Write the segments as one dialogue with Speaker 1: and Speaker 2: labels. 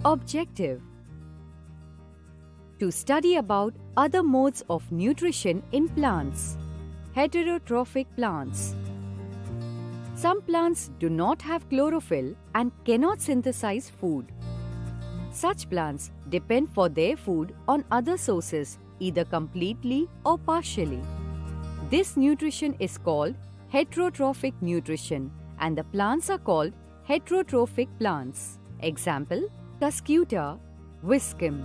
Speaker 1: Objective: to study about other modes of nutrition in plants. Heterotrophic plants. Some plants do not have chlorophyll and cannot synthesize food. Such plants depend for their food on other sources, either completely or partially. This nutrition is called heterotrophic nutrition, and the plants are called heterotrophic plants. Example: Cuscuta, Whiskim.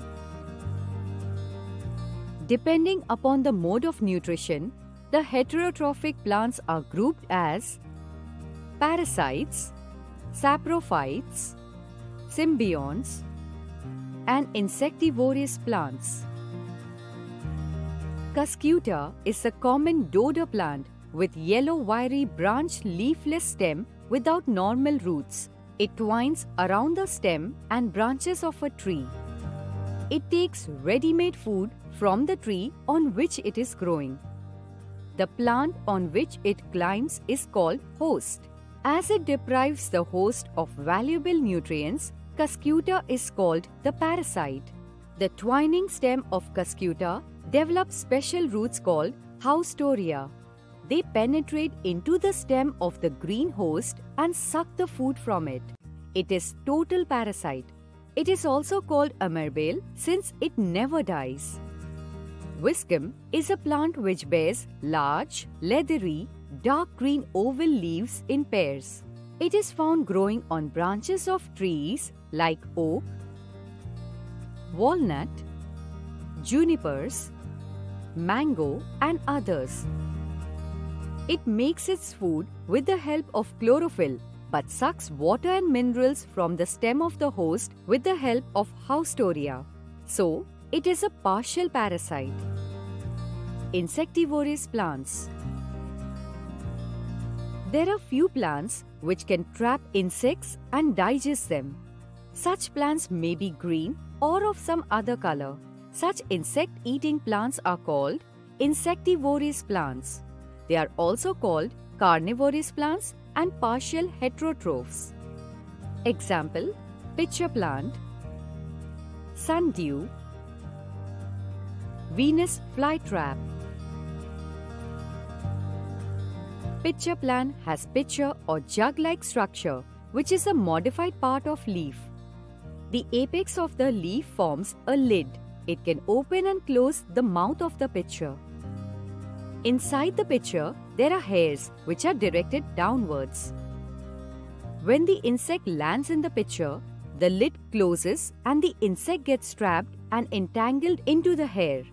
Speaker 1: Depending upon the mode of nutrition, the heterotrophic plants are grouped as parasites, saprophytes, symbionts, and insectivorous plants. Cuscuta is a common dodder plant with yellow wiry branched leafless stem without normal roots. It twines around the stem and branches of a tree. It takes ready-made food from the tree on which it is growing. The plant on which it climbs is called host. As it deprives the host of valuable nutrients, Cuscuta is called the parasite. The twining stem of Cuscuta develops special roots called haustoria. They penetrate into the stem of the green host and suck the food from it. It is total parasite. It is also called amerbale since it never dies. Whiskim is a plant which bears large, leathery, dark green oval leaves in pairs. It is found growing on branches of trees like oak, walnut, junipers, mango, and others. It makes its food with the help of chlorophyll but sucks water and minerals from the stem of the host with the help of haustoria. So, it is a partial parasite. Insectivorous plants. There are few plants which can trap insects and digest them. Such plants may be green or of some other color. Such insect-eating plants are called insectivorous plants. They are also called carnivorous plants and partial heterotrophs. Example: pitcher plant, sundew, Venus flytrap. Pitcher plant has pitcher or jug-like structure, which is a modified part of leaf. The apex of the leaf forms a lid. It can open and close the mouth of the pitcher. Inside the pitcher, there are hairs which are directed downwards. When the insect lands in the pitcher, the lid closes and the insect gets trapped and entangled into the hair.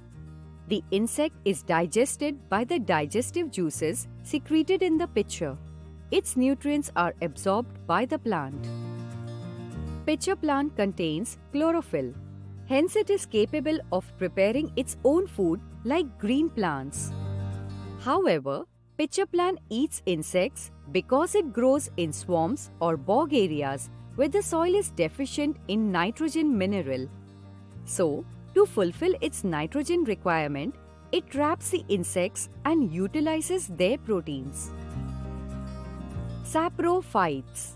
Speaker 1: The insect is digested by the digestive juices secreted in the pitcher. Its nutrients are absorbed by the plant. Pitcher plant contains chlorophyll. Hence, it is capable of preparing its own food like green plants. However, pitcher plant eats insects because it grows in swamps or bog areas where the soil is deficient in nitrogen mineral. So, to fulfill its nitrogen requirement, it traps the insects and utilizes their proteins. Saprophytes.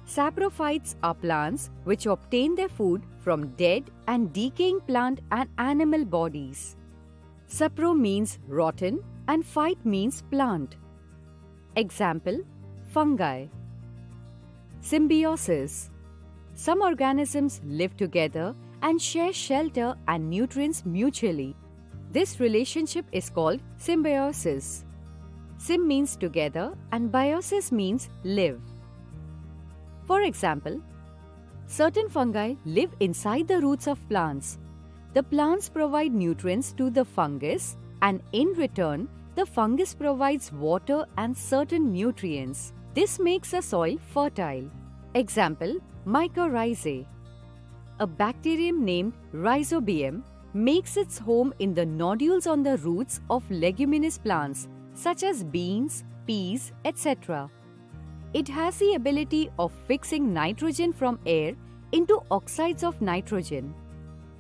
Speaker 1: Saprophytes are plants which obtain their food from dead and decaying plant and animal bodies. Sapro means rotten and phyte means plant. Example: fungi. Symbiosis. Some organisms live together and share shelter and nutrients mutually. This relationship is called symbiosis. Sym means together and biosis means live. For example, certain fungi live inside the roots of plants. The plants provide nutrients to the fungus, and in return, the fungus provides water and certain nutrients. This makes a soil fertile. Example: mycorrhizae. A bacterium named Rhizobium makes its home in the nodules on the roots of leguminous plants such as beans, peas, etc. It has the ability of fixing nitrogen from air into oxides of nitrogen.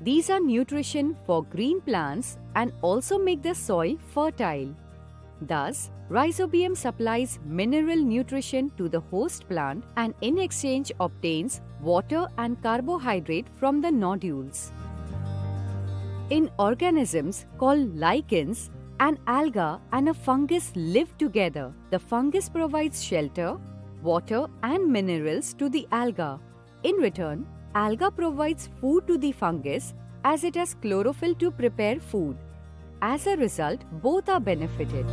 Speaker 1: These are nutrition for green plants and also make the soil fertile. Thus, rhizobium supplies mineral nutrition to the host plant and in exchange obtains water and carbohydrate from the nodules. In organisms called lichens, an alga and a fungus live together. The fungus provides shelter, water and minerals to the alga. In return, alga provides food to the fungus as it has chlorophyll to prepare food. As a result, both are benefited.